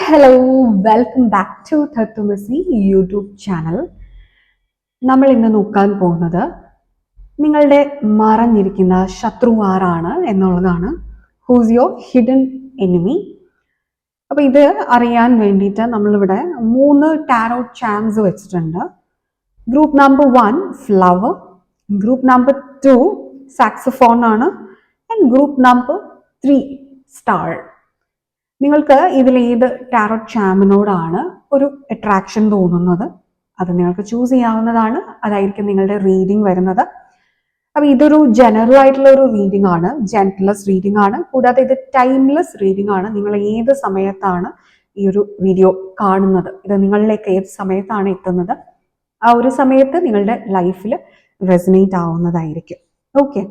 Hello welcome back to Tattvamasi YouTube channel. നമ്മൾ ഇന്ന് നോക്കാൻ പോകുന്നത് നിങ്ങളുടെ മറഞ്ഞിരിക്കുന്ന ശത്രു ആരാണ് എന്നുള്ളതാണ്. Whose your hidden enemy. അപ്പോൾ ഇത് അറിയാൻ വേണ്ടിയിട്ട് നമ്മളിവിടെ 3 ടാരോട്ട് ചാൻസ് വെച്ചിട്ടുണ്ട്. Group number 1 flower, group number 2 saxophone ആണ്, ആൻഡ് ഗ്രൂപ്പ് നമ്പർ 3 സ്റ്റാർ. നിങ്ങൾക്ക് ഇതിൽ ഏത് ടാരോട്ട് ചാമ്പിനോടാണ് ഒരു അട്രാക്ഷൻ തോന്നുന്നത് അത് നിങ്ങൾക്ക് ചൂസ് ചെയ്യാവുന്നതാണ്. അതായിരിക്കും നിങ്ങളുടെ റീഡിംഗ് വരുന്നത്. അപ്പോൾ ഇതൊരു ജനറൽ ആയിട്ടുള്ള ഒരു റീഡിംഗ് ആണ്, ജെന്റ്ലെസ് റീഡിംഗ് ആണ്. കൂടാതെ ഇത് ടൈംലെസ് റീഡിംഗ് ആണ്. നിങ്ങൾ ഏത് സമയത്താണ് ഈ ഒരു വീഡിയോ കാണുന്നത്, ഇത് നിങ്ങളിലേക്ക് ഏത് സമയത്താണ് എത്തുന്നത്, ആ ഒരു സമയത്ത് നിങ്ങളുടെ ലൈഫിൽ റെസനേറ്റ് ആവുന്നതായിരിക്കും. ഓക്കെ,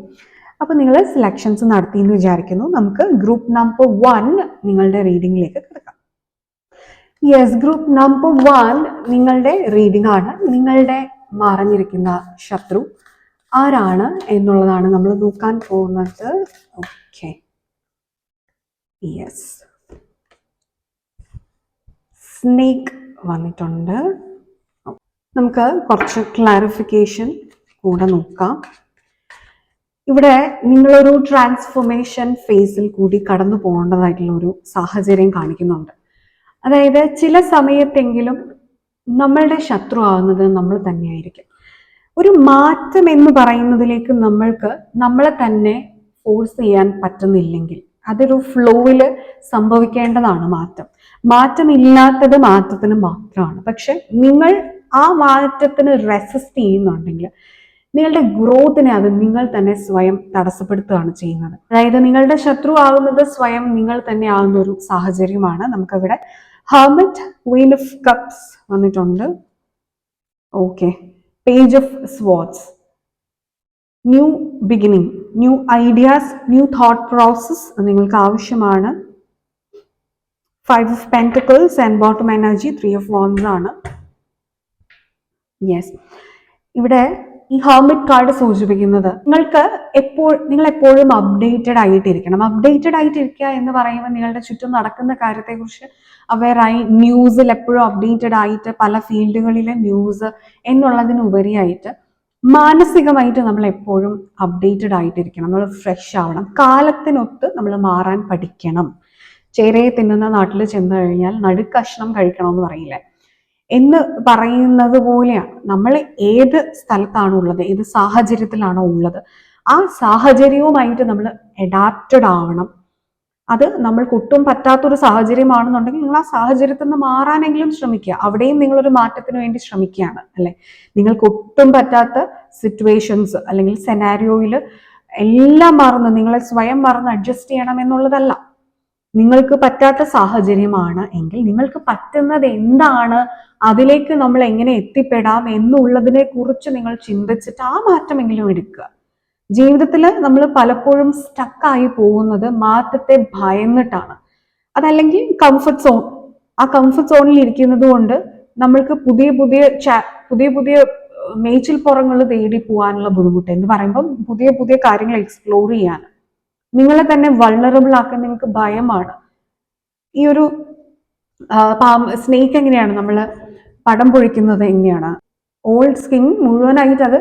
അപ്പോൾ നിങ്ങൾ സെലക്ഷൻസ് നടത്തി എന്ന് വിചാരിക്കുന്നു. നമുക്ക് ഗ്രൂപ്പ് നമ്പർ 1 നിങ്ങളുടെ റീഡിങ്ങിലേക്ക് കിടക്കാം. യെസ്, ഗ്രൂപ്പ് നമ്പർ 1 നിങ്ങളുടെ റീഡിംഗ് ആണ്. നിങ്ങളുടെ മറഞ്ഞിരിക്കുന്ന ശത്രു ആരാണ് എന്നുള്ളതാണ് നമ്മൾ നോക്കാൻ പോകുന്നത്. ഓക്കെ, യെസ്, സ്നേക്ക് വന്നിട്ടുണ്ട്. നമുക്ക് കുറച്ച് ക്ലാരിഫിക്കേഷൻ കൂടെ നോക്കാം. ഇവിടെ നിങ്ങളൊരു ട്രാൻസ്ഫോർമേഷൻ ഫേസിൽ കൂടി കടന്നു പോകേണ്ടതായിട്ടുള്ള ഒരു സാഹചര്യം കാണിക്കുന്നുണ്ട്. അതായത് ചില സമയത്തെങ്കിലും നമ്മളുടെ ശത്രു ആവുന്നത് നമ്മൾ തന്നെയായിരിക്കും. ഒരു മാറ്റം എന്ന് പറയുന്നതിലേക്ക് നമ്മൾക്ക് നമ്മളെ തന്നെ ഫോഴ്സ് ചെയ്യാൻ പറ്റുന്നില്ലെങ്കിൽ അതൊരു ഫ്ലോയിൽ സംഭവിക്കേണ്ടതാണ്. മാറ്റമില്ലാത്തത് മാറ്റത്തിന് മാത്രമാണ്. പക്ഷെ നിങ്ങൾ ആ മാറ്റത്തിന് റെസിസ്റ്റ് ചെയ്യുന്നുണ്ടെങ്കിൽ നിങ്ങളുടെ ഗ്രോത്തിനെ അത് നിങ്ങൾ തന്നെ സ്വയം തടസ്സപ്പെടുത്തുകയാണ് ചെയ്യുന്നത്. അതായത് നിങ്ങളുടെ ശത്രു ആകുന്നത് സ്വയം നിങ്ങൾ തന്നെ ആകുന്ന ഒരു സാഹചര്യമാണ്. നമുക്കിവിടെ ഹെർമിറ്റ്, ക്വീൻ ഓഫ് കപ്സ് വന്നിട്ടുണ്ട്. Okay, page of swords, new beginning, new ideas, new thought process നിങ്ങൾക്ക് ആവശ്യമാണ്. 5 of pentacles and bottom energy 3 of wands ആണ്. യെസ്, ഇവിടെ ഈ ഹെർമിറ്റ് കാർഡ് സൂചിപ്പിക്കുന്നത് നിങ്ങൾ എപ്പോഴും അപ്ഡേറ്റഡ് ആയിട്ടിരിക്കണം. അപ്ഡേറ്റഡ് ആയിട്ടിരിക്കുക എന്ന് പറയുമ്പോൾ നിങ്ങളുടെ ചുറ്റും നടക്കുന്ന കാര്യത്തെക്കുറിച്ച് അവെയറായി, ന്യൂസിൽ എപ്പോഴും അപ്ഡേറ്റഡ് ആയിട്ട്, പല ഫീൽഡുകളിലെ ന്യൂസ് എന്നുള്ളതിനുപരിയായിട്ട് മാനസികമായിട്ട് നമ്മൾ എപ്പോഴും അപ്ഡേറ്റഡ് ആയിട്ടിരിക്കണം. നമ്മൾ ഫ്രഷ് ആവണം. കാലത്തിനൊത്ത് നമ്മൾ മാറാൻ പഠിക്കണം. ചേരയെ തിന്നുന്ന നാട്ടിൽ ചെന്ന് കഴിഞ്ഞാൽ നടുക്കഷ്ണം കഴിക്കണമെന്ന് പറയില്ലേ എന്ന് പറയുന്നത് പോലെയാണ്. നമ്മൾ ഏത് സ്ഥലത്താണോ ഉള്ളത്, ഏത് സാഹചര്യത്തിലാണോ ഉള്ളത്, ആ സാഹചര്യവുമായിട്ട് നമ്മൾ അഡാപ്റ്റഡ് ആവണം. അത് നമ്മൾക്ക് ഒട്ടും പറ്റാത്തൊരു സാഹചര്യമാണെന്നുണ്ടെങ്കിൽ നിങ്ങൾ ആ സാഹചര്യത്തിൽ നിന്ന് മാറാനെങ്കിലും ശ്രമിക്കുക. അവിടെയും നിങ്ങളൊരു മാറ്റത്തിന് വേണ്ടി ശ്രമിക്കുകയാണ് അല്ലെ. നിങ്ങൾക്ക് ഒട്ടും പറ്റാത്ത സിറ്റുവേഷൻസ് അല്ലെങ്കിൽ സെനാരിയോയിൽ എല്ലാം മറന്ന് നിങ്ങളെ സ്വയം മറന്ന് അഡ്ജസ്റ്റ് ചെയ്യണം എന്നുള്ളതല്ല. നിങ്ങൾക്ക് പറ്റാത്ത സാഹചര്യമാണ് എങ്കിൽ നിങ്ങൾക്ക് പറ്റുന്നത് എന്താണ്, അതിലേക്ക് നമ്മൾ എങ്ങനെ എത്തിപ്പെടാം എന്നുള്ളതിനെ കുറിച്ച് നിങ്ങൾ ചിന്തിച്ചിട്ട് ആ മാറ്റമെങ്കിലും എടുക്കുക. ജീവിതത്തിൽ നമ്മൾ പലപ്പോഴും സ്റ്റക്കായി പോകുന്നത് മാറ്റത്തെ ഭയന്നിട്ടാണ്. അതല്ലെങ്കിൽ കംഫർട്ട് സോൺ, ആ കംഫർട്ട് സോണിൽ ഇരിക്കുന്നത് കൊണ്ട് നമ്മൾക്ക് പുതിയ പുതിയ മേച്ചിൽ പുറങ്ങൾ തേടി പോകാനുള്ള ബുദ്ധിമുട്ട് എന്ന് പറയുമ്പോൾ പുതിയ പുതിയ കാര്യങ്ങൾ എക്സ്പ്ലോർ ചെയ്യാൻ, നിങ്ങളെ തന്നെ വൾണറബിൾ ആക്കാൻ നിങ്ങൾക്ക് ഭയമാണ്. ഈ ഒരു സ്നേക്ക് എങ്ങനെയാണ് നമ്മൾ പടം പൊഴിക്കുന്നത്, എങ്ങനെയാണ് ഓൾഡ് സ്കിൻ മുഴുവനായിട്ട് അത്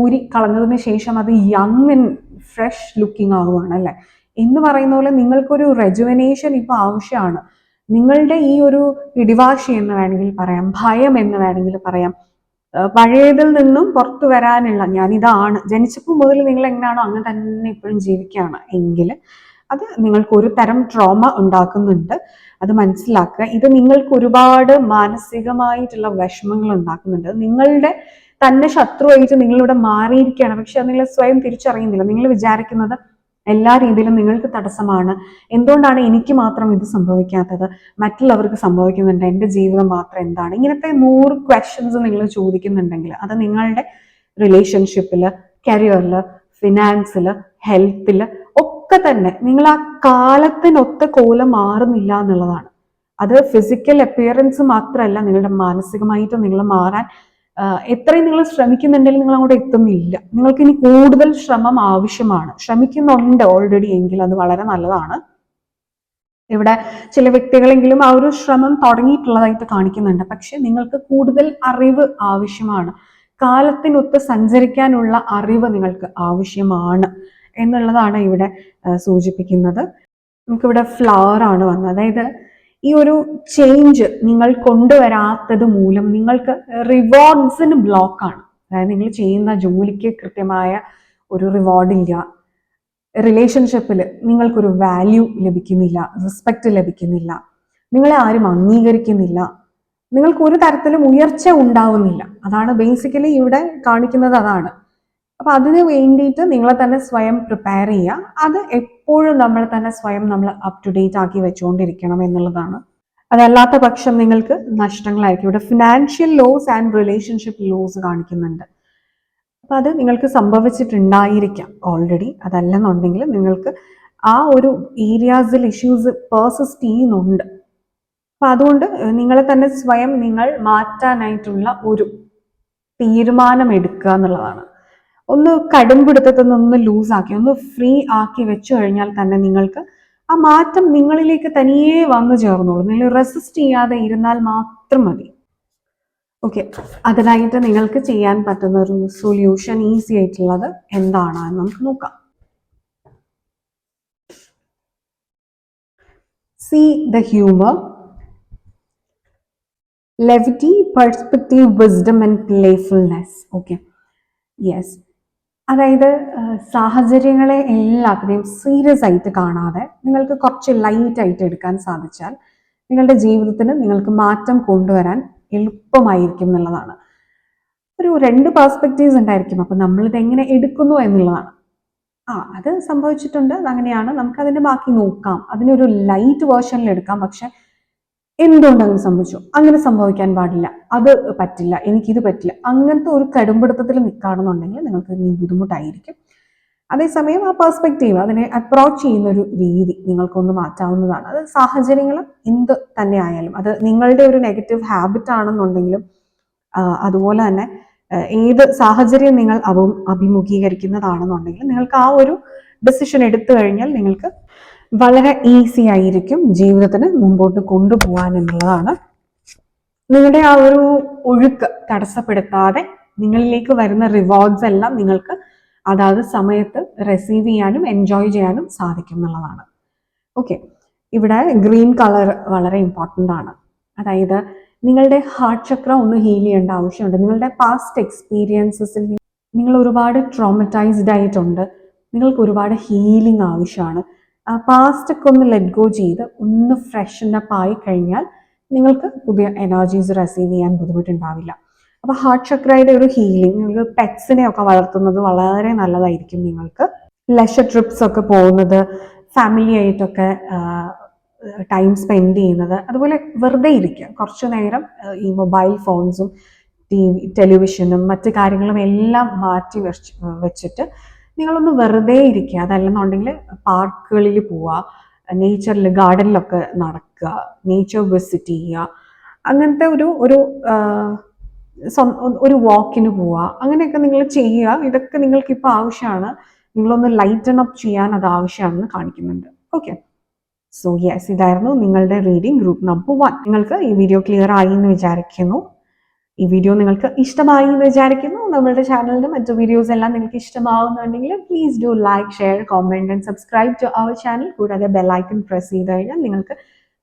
ഊരി കളഞ്ഞതിന് ശേഷം അത് യങ് ആൻഡ് ഫ്രഷ് ലുക്കിംഗ് ആവുകയാണ് അല്ലെ എന്ന് പറയുന്ന പോലെ നിങ്ങൾക്കൊരു റെജുവനേഷൻ ഇപ്പൊ ആവശ്യമാണ്. നിങ്ങളുടെ ഈ ഒരു പിടിവാശി എന്ന് വേണമെങ്കിൽ പറയാം, ഭയം എന്ന് വേണമെങ്കിൽ പറയാം, പഴയതിൽ നിന്നും പുറത്തു വരാനുള്ള, ഞാനിതാണ് ജനിച്ചപ്പോൾ മുതൽ നിങ്ങൾ എങ്ങനെയാണോ അങ്ങനെ തന്നെ ഇപ്പോഴും ജീവിക്കുകയാണ് എങ്കിൽ അത് നിങ്ങൾക്ക് ഒരു തരം ട്രോമ ഉണ്ടാക്കുന്നുണ്ട്. അത് മനസ്സിലാക്കുക. ഇത് നിങ്ങൾക്ക് ഒരുപാട് മാനസികമായിട്ടുള്ള വിഷമങ്ങൾ ഉണ്ടാക്കുന്നുണ്ട്. നിങ്ങളുടെ തന്നെ ശത്രുവായിട്ട് നിങ്ങളിവിടെ മാറിയിരിക്കുകയാണ്. പക്ഷെ അത് നിങ്ങൾ സ്വയം തിരിച്ചറിയുന്നില്ല. നിങ്ങൾ വിചാരിക്കുന്നത് എല്ലാ രീതിയിലും നിങ്ങൾക്ക് തടസ്സമാണ്. എന്തുകൊണ്ടാണ് എനിക്ക് മാത്രം ഇത് സംഭവിക്കാത്തത്, മറ്റുള്ളവർക്ക് സംഭവിക്കുന്നുണ്ട്, എൻ്റെ ജീവിതം മാത്രം എന്താണ്, ഇങ്ങനത്തെ 100 ക്വസ്റ്റ്യൻസ് നിങ്ങൾ ചോദിക്കുന്നുണ്ടെങ്കിൽ അത് നിങ്ങളുടെ റിലേഷൻഷിപ്പിൽ, കരിയറിൽ, ഫിനാൻസിൽ, ഹെൽത്തിൽ ഒക്കെ തന്നെ നിങ്ങൾ ആ കാലത്തിനൊത്ത കോലം മാറുന്നില്ല എന്നുള്ളതാണ്. അത് ഫിസിക്കൽ അപ്പിയറൻസ് മാത്രമല്ല, നിങ്ങളുടെ മാനസികമായിട്ട് നിങ്ങൾ മാറാൻ എത്രയും നിങ്ങൾ ശ്രമിക്കുന്നുണ്ടെങ്കിൽ നിങ്ങൾ അങ്ങോട്ട് എത്തുന്നില്ല. നിങ്ങൾക്ക് ഇനി കൂടുതൽ ശ്രമം ആവശ്യമാണ്. ശ്രമിക്കുന്നുണ്ട് ഓൾറെഡി എങ്കിൽ അത് വളരെ നല്ലതാണ്. ഇവിടെ ചില വ്യക്തികളെങ്കിലും ആ ഒരു ശ്രമം തുടങ്ങിയിട്ടുള്ളതായിട്ട് കാണിക്കുന്നുണ്ട്. പക്ഷെ നിങ്ങൾക്ക് കൂടുതൽ അറിവ് ആവശ്യമാണ്, കാലത്തിനൊത്ത് സഞ്ചരിക്കാനുള്ള അറിവ് നിങ്ങൾക്ക് ആവശ്യമാണ് എന്നുള്ളതാണ് ഇവിടെ സൂചിപ്പിക്കുന്നത്. നമുക്കിവിടെ ഫ്ലവർ ആണ് വന്നത്. അതായത് ഈ ഒരു ചേഞ്ച് നിങ്ങൾ കൊണ്ടുവരാത്തത് മൂലം നിങ്ങൾക്ക് റിവാർഡ്സിന് ബ്ലോക്കാണ്. അതായത് നിങ്ങൾ ചെയ്യുന്ന ജോലിക്ക് കൃത്യമായ ഒരു റിവാർഡില്ല, റിലേഷൻഷിപ്പിൽ നിങ്ങൾക്കൊരു വാല്യൂ ലഭിക്കുന്നില്ല, റെസ്പെക്റ്റ് ലഭിക്കുന്നില്ല, നിങ്ങളെ ആരും അംഗീകരിക്കുന്നില്ല, നിങ്ങൾക്ക് ഒരു തരത്തിലും ഉയർച്ച ഉണ്ടാവുന്നില്ല. അതാണ് ബേസിക്കലി ഇവിടെ കാണിക്കുന്നത്. അതാണ്. അപ്പൊ അതിന് വേണ്ടിയിട്ട് നിങ്ങളെ തന്നെ സ്വയം പ്രിപ്പയർ ചെയ്യുക. അത് എപ്പോഴും നമ്മൾ തന്നെ സ്വയം നമ്മൾ അപ് ടു ഡേറ്റ് ആക്കി വെച്ചുകൊണ്ടിരിക്കണം എന്നുള്ളതാണ്. അതല്ലാത്ത പക്ഷം നിങ്ങൾക്ക് നഷ്ടങ്ങളായിരിക്കും. ഇവിടെ financial loss and relationship loss കാണിക്കുന്നുണ്ട്. അപ്പൊ അത് നിങ്ങൾക്ക് സംഭവിച്ചിട്ടുണ്ടായിരിക്കാം ഓൾറെഡി. അതല്ലെന്നുണ്ടെങ്കിൽ നിങ്ങൾക്ക് ആ ഒരു ഏരിയാസിൽ ഇഷ്യൂസ് പേഴ്സിസ്റ്റ് ചെയ്യുന്നുണ്ട്. അപ്പൊ അതുകൊണ്ട് നിങ്ങളെ തന്നെ സ്വയം നിങ്ങൾ മാറ്റാനായിട്ടുള്ള ഒരു തീരുമാനം എടുക്കുക എന്നുള്ളതാണ്. ഒന്ന് കടുംപിടുത്തത്തിൽ നിന്ന് ലൂസാക്കി ഒന്ന് ഫ്രീ ആക്കി വെച്ചു കഴിഞ്ഞാൽ തന്നെ നിങ്ങൾക്ക് ആ മാറ്റം നിങ്ങളിലേക്ക് തനിയെ വന്നു ചേർന്നോളൂ. നിങ്ങൾ റെസിസ്റ്റ് ചെയ്യാതെ ഇരുന്നാൽ മാത്രം മതി. ഓക്കെ, അതിനായിട്ട് നിങ്ങൾക്ക് ചെയ്യാൻ പറ്റുന്ന ഒരു സൊല്യൂഷൻ ഈസി ആയിട്ടുള്ളത് എന്താണെന്ന് നമുക്ക് നോക്കാം. See the humour, levity, perspective, wisdom and playfulness. Okay, yes. അതായത് സാഹചര്യങ്ങളെ എല്ലാത്തിനെയും സീരിയസ് ആയിട്ട് കാണാതെ നിങ്ങൾക്ക് കുറച്ച് ലൈറ്റ് ആയിട്ട് എടുക്കാൻ സാധിച്ചാൽ നിങ്ങളുടെ ജീവിതത്തിന് നിങ്ങൾക്ക് മാറ്റം കൊണ്ടുവരാൻ എളുപ്പമായിരിക്കും എന്നുള്ളതാണ്. ഒരു രണ്ട് പെർസ്പെക്റ്റീവ്സ് ഉണ്ടായിരിക്കും. അപ്പം നമ്മളിത് എങ്ങനെ എടുക്കുന്നു എന്നുള്ളതാണ്. അത് സംഭവിച്ചിട്ടുണ്ട്, അതങ്ങനെയാണ്, നമുക്ക് അതിന്റെ ബാക്കി നോക്കാം, അതിനൊരു ലൈറ്റ് വേർഷനിൽ എടുക്കാം. പക്ഷെ എന്തുകൊണ്ട് അങ്ങനെ സംഭവിച്ചു, അങ്ങനെ സംഭവിക്കാൻ പാടില്ല, അത് പറ്റില്ല, എനിക്കിത് പറ്റില്ല, അങ്ങനത്തെ ഒരു കടുംപിടുത്തത്തിൽ നിൽക്കുകയാണെന്നുണ്ടെങ്കിൽ നിങ്ങൾക്ക് ഇനി ബുദ്ധിമുട്ടായിരിക്കും. അതേസമയം ആ പെർസ്പെക്റ്റീവ്, അതിനെ അപ്രോച്ച് ചെയ്യുന്ന ഒരു രീതി നിങ്ങൾക്കൊന്ന് മാറ്റാവുന്നതാണ്. അത് സാഹചര്യങ്ങൾ എന്ത് തന്നെ ആയാലും, അത് നിങ്ങളുടെ ഒരു നെഗറ്റീവ് ഹാബിറ്റ് ആണെന്നുണ്ടെങ്കിലും അതുപോലെ തന്നെ ഏത് സാഹചര്യം നിങ്ങൾ അഭിമുഖീകരിക്കുന്നതാണെന്നുണ്ടെങ്കിലും നിങ്ങൾക്ക് ആ ഒരു ഡിസിഷൻ എടുത്തു കഴിഞ്ഞാൽ നിങ്ങൾക്ക് വളരെ ഈസി ആയിരിക്കും ജീവിതത്തിന് മുമ്പോട്ട് കൊണ്ടുപോകാൻ എന്നുള്ളതാണ്. നിങ്ങളുടെ ആ ഒരു ഒഴുക്ക് തടസ്സപ്പെടുത്താതെ നിങ്ങളിലേക്ക് വരുന്ന റിവാർഡ്സ് എല്ലാം നിങ്ങൾക്ക് അതാത് സമയത്ത് റിസീവ് ചെയ്യാനും എൻജോയ് ചെയ്യാനും സാധിക്കും എന്നുള്ളതാണ്. ഓക്കെ, ഇവിടെ ഗ്രീൻ കളർ വളരെ ഇമ്പോർട്ടൻ്റ് ആണ്. അതായത് നിങ്ങളുടെ ഹാർട്ട് ചക്ര ഒന്ന് ഹീൽ ചെയ്യേണ്ട ആവശ്യമുണ്ട്. നിങ്ങളുടെ പാസ്റ്റ് എക്സ്പീരിയൻസസിൽ നിങ്ങൾ ഒരുപാട് ട്രോമറ്റൈസ്ഡ് ആയിട്ടുണ്ട്. നിങ്ങൾക്ക് ഒരുപാട് ഹീലിംഗ് ആവശ്യമാണ്. പാസ്റ്റ് ഒക്കെ ഒന്ന് ലെറ്റ് ഗോ ചെയ്ത് ഒന്ന് ഫ്രഷനപ്പ് ആയി കഴിഞ്ഞാൽ നിങ്ങൾക്ക് പുതിയ എനർജീസ് റിസീവ് ചെയ്യാൻ ബുദ്ധിമുട്ടുണ്ടാവില്ല. അപ്പോൾ ഹാർട്ട് ചക്രയുടെ ഒരു ഹീലിംഗ്, നിങ്ങൾക്ക് പെറ്റ്സിനെ ഒക്കെ വളർത്തുന്നത് വളരെ നല്ലതായിരിക്കും. നിങ്ങൾക്ക് ലെഷർ ട്രിപ്സ് ഒക്കെ പോകുന്നത്, ഫാമിലി ആയിട്ടൊക്കെ ടൈം സ്പെൻഡ് ചെയ്യുന്നത്, അതുപോലെ വെറുതെ ഇരിക്കുക കുറച്ചു നേരം, ഈ മൊബൈൽ ഫോൺസും ടെലിവിഷനും മറ്റു കാര്യങ്ങളും എല്ലാം മാറ്റി വെച്ചിട്ട് നിങ്ങളൊന്ന് വെറുതെ ഇരിക്കുക. അതല്ലെന്നുണ്ടെങ്കിൽ പാർക്കുകളിൽ പോവുക, നേച്ചറിൽ ഗാർഡനിലൊക്കെ നടക്കുക, നേച്ചർ വിസിറ്റ് ചെയ്യുക, അങ്ങനത്തെ ഒരു വാക്കിന് പോവുക, അങ്ങനെയൊക്കെ നിങ്ങൾ ചെയ്യുക. ഇതൊക്കെ നിങ്ങൾക്ക് ഇപ്പോൾ ആവശ്യമാണ്. നിങ്ങളൊന്ന് ലൈറ്റൺ അപ്പ് ചെയ്യാൻ അത് ആവശ്യമാണെന്ന് കാണിക്കുന്നുണ്ട്. ഓക്കെ, സോ യെസ്, ഇതായിരുന്നു നിങ്ങളുടെ റീഡിംഗ് ഗ്രൂപ്പ് നമ്പർ 1. നിങ്ങൾക്ക് ഈ വീഡിയോ ക്ലിയർ ആയി എന്ന് വിചാരിക്കുന്നു. ഈ വീഡിയോ നിങ്ങൾക്ക് ഇഷ്ടമായി എന്ന് വിചാരിക്കുന്നു. നമ്മളുടെ ചാനലിന്റെ മറ്റു വീഡിയോസ് എല്ലാം നിങ്ങൾക്ക് ഇഷ്ടമാവുന്നുണ്ടെങ്കിൽ please do like, share, comment and subscribe to our channel. കൂടാതെ ബെല്ലൈക്കൺ പ്രസ് ചെയ്ത് കഴിഞ്ഞാൽ നിങ്ങൾക്ക്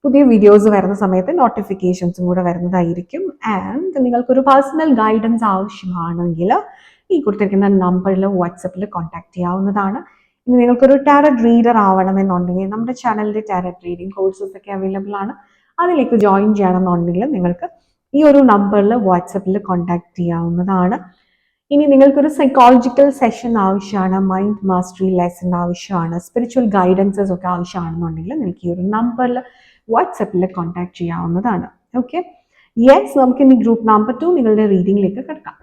പുതിയ വീഡിയോസ് വരുന്ന സമയത്ത് നോട്ടിഫിക്കേഷൻസും കൂടെ വരുന്നതായിരിക്കും. ആൻഡ് നിങ്ങൾക്കൊരു പേഴ്സണൽ ഗൈഡൻസ് ആവശ്യമാണെങ്കിൽ ഈ കൊടുത്തിരിക്കുന്ന നമ്പറിൽ വാട്സപ്പിൽ കോൺടാക്ട് ചെയ്യാവുന്നതാണ്. ഇനി നിങ്ങൾക്കൊരു ടാരറ്റ് റീഡർ ആവണമെന്നുണ്ടെങ്കിൽ നമ്മുടെ ചാനലിന്റെ ടാരറ്റ് റീഡിംഗ് കോഴ്സസ് ഒക്കെ അവൈലബിൾ ആണ്. അതിലേക്ക് ജോയിൻ ചെയ്യണമെന്നുണ്ടെങ്കിൽ നിങ്ങൾക്ക് ഈ ഒരു നമ്പറിൽ വാട്സപ്പിൽ കോൺടാക്ട് ചെയ്യാവുന്നതാണ്. ഇനി നിങ്ങൾക്കൊരു സൈക്കോളജിക്കൽ സെഷൻ ആവശ്യമാണ്, മൈൻഡ് മാസ്റ്ററി ലെസൺ ആവശ്യമാണ്, സ്പിരിച്വൽ ഗൈഡൻസസ് ഒക്കെ ആവശ്യമാണെന്നുണ്ടെങ്കിൽ നിങ്ങൾക്ക് ഈ ഒരു നമ്പറിൽ വാട്സപ്പിൽ കോൺടാക്ട് ചെയ്യാവുന്നതാണ്. ഓക്കെ, യെസ്, നമുക്ക് ഇനി ഗ്രൂപ്പ് നമ്പർ 2 നിങ്ങളുടെ റീഡിംഗിലേക്ക് കിടക്കാം.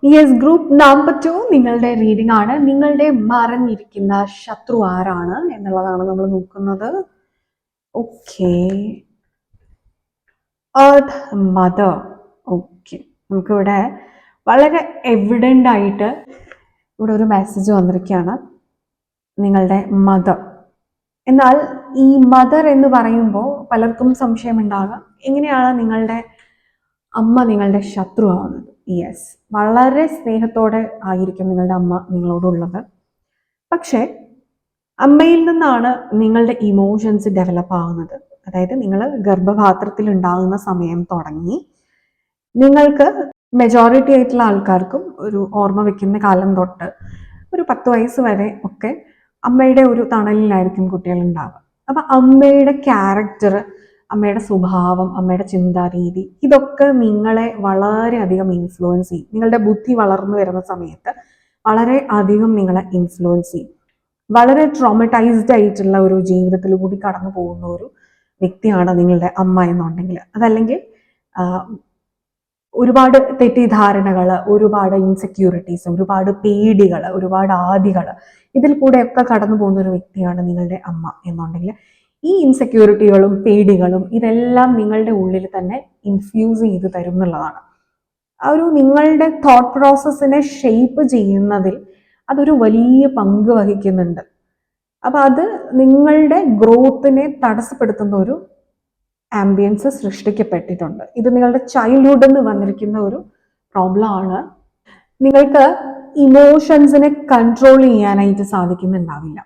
യെസ്, ഗ്രൂപ്പ് നമ്പർ 2 നിങ്ങളുടെ റീഡിംഗ് ആണ്. നിങ്ങളുടെ മറഞ്ഞിരിക്കുന്ന ശത്രു ആരാണ് എന്നുള്ളതാണ് നമ്മൾ നോക്കുന്നത്. Okay, earth mother. ഓക്കെ, നമുക്കിവിടെ വളരെ എവിഡൻ്റ് ആയിട്ട് ഇവിടെ ഒരു മെസ്സേജ് വന്നിരിക്കുകയാണ്, നിങ്ങളുടെ മദർ. എന്നാൽ ഈ മദർ എന്ന് പറയുമ്പോൾ പലർക്കും സംശയമുണ്ടാകാം, എങ്ങനെയാണ് നിങ്ങളുടെ അമ്മ നിങ്ങളുടെ ശത്രു ആവുന്നത്? യെസ്, വളരെ സ്നേഹത്തോടെ ആയിരിക്കും നിങ്ങളുടെ അമ്മ നിങ്ങളോടുള്ളത്. പക്ഷേ അമ്മയിൽ നിന്നാണ് നിങ്ങളുടെ ഇമോഷൻസ് ഡെവലപ്പ് ആവുന്നത്. അതായത് നിങ്ങൾ ഗർഭപാത്രത്തിൽ ഉണ്ടാകുന്ന സമയം തുടങ്ങി നിങ്ങൾക്ക് മെജോറിറ്റി ആയിട്ടുള്ള ആൾക്കാർക്കും ഒരു ഓർമ്മ വെക്കുന്ന കാലം തൊട്ട് ഒരു 10 വയസ്സ് വരെ ഒക്കെ അമ്മയുടെ ഒരു തണലിലായിരിക്കും കുട്ടികൾ ഉണ്ടാവുക. അപ്പൊ അമ്മയുടെ ക്യാരക്ടർ, അമ്മയുടെ സ്വഭാവം, അമ്മയുടെ ചിന്താരീതി, ഇതൊക്കെ നിങ്ങളെ വളരെയധികം ഇൻഫ്ലുവൻസ് ചെയ്യും. നിങ്ങളുടെ ബുദ്ധി വളർന്നു വരുന്ന സമയത്ത് വളരെ അധികം നിങ്ങളെ ഇൻഫ്ലുവൻസ് ചെയ്യും. വളരെ ട്രോമറ്റൈസ്ഡ് ആയിട്ടുള്ള ഒരു ജീവിതത്തിൽ കൂടി കടന്നു പോകുന്ന ഒരു വ്യക്തിയാണ് നിങ്ങളുടെ അമ്മ എന്നുണ്ടെങ്കിൽ, അതല്ലെങ്കിൽ ഒരുപാട് തെറ്റിദ്ധാരണകൾ, ഒരുപാട് ഇൻസെക്യൂരിറ്റീസ്, ഒരുപാട് പേടികൾ, ഒരുപാട് ആദികൾ, ഇതിൽ കൂടെയൊക്കെ കടന്നു പോകുന്ന ഒരു വ്യക്തിയാണ് നിങ്ങളുടെ അമ്മ എന്നുണ്ടെങ്കിൽ, ഈ ഇൻസെക്യൂരിറ്റികളും പേടികളും ഇതെല്ലാം നിങ്ങളുടെ ഉള്ളിൽ തന്നെ ഇൻഫ്യൂസ് ചെയ്ത് തരും എന്നുള്ളതാണ്. ആ ഒരു നിങ്ങളുടെ തോട്ട് പ്രോസസ്സിനെ ഷെയ്പ്പ് ചെയ്യുന്നതിൽ അതൊരു വലിയ പങ്ക് വഹിക്കുന്നുണ്ട്. അപ്പൊ അത് നിങ്ങളുടെ ഗ്രോത്തിനെ തടസ്സപ്പെടുത്തുന്ന ഒരു ആംബിയൻസ് സൃഷ്ടിക്കപ്പെട്ടിട്ടുണ്ട്. ഇത് നിങ്ങളുടെ ചൈൽഡ്ഹുഡിൽ നിന്ന് വന്നിരിക്കുന്ന ഒരു പ്രോബ്ലം ആണ്. നിങ്ങൾക്ക് ഇമോഷൻസിനെ കൺട്രോൾ ചെയ്യാനായിട്ട് സാധിക്കുന്നുണ്ടാവില്ല.